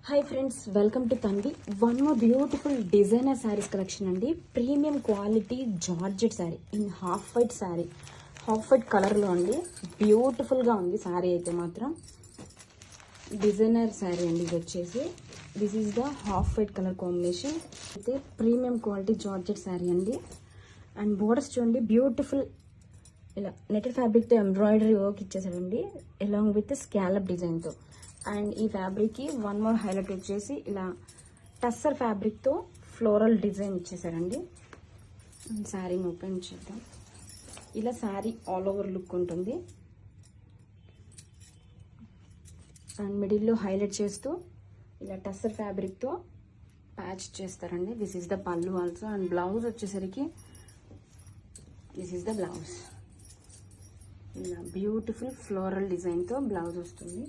Hi friends, welcome to Tanvi. One more beautiful designer saris collection అండి. Premium quality georgette sari in half white కలర్లో అండి. బ్యూటిఫుల్గా ఉంది శారీ అయితే మాత్రం. డిజైనర్ శారీ అండి ఇది వచ్చేసి. This is the half white colour combination. అయితే ప్రీమియం క్వాలిటీ జార్జెట్ శారీ అండి. అండ్ బోర్డర్స్ చూడండి, బ్యూటిఫుల్ ఇలా నెటెడ్ ఫ్యాబ్రిక్తో ఎంబ్రాయిడరీ వర్క్ ఇచ్చేసాడండి, అలాంగ్ విత్ స్కాలప్ డిజైన్తో. అండ్ ఈ ఫ్యాబ్రిక్కి వన్ మోర్ హైలైట్ వచ్చేసి ఇలా టస్సర్ ఫ్యాబ్రిక్తో ఫ్లోరల్ డిజైన్ ఇచ్చేసారండి. శారీని ఓపెన్ చేద్దాం. ఇలా శారీ ఆల్ ఓవర్ లుక్ ఉంటుంది. అండ్ మిడిల్లో హైలైట్ చేస్తూ ఇలా టస్సర్ ఫ్యాబ్రిక్తో ప్యాచ్ చేస్తారండి. This is the pallu also. And blouse వచ్చేసరికి దిస్ ఈస్ ద బ్లౌజ్. ఇలా బ్యూటిఫుల్ ఫ్లోరల్ డిజైన్తో బ్లౌజ్ వస్తుంది.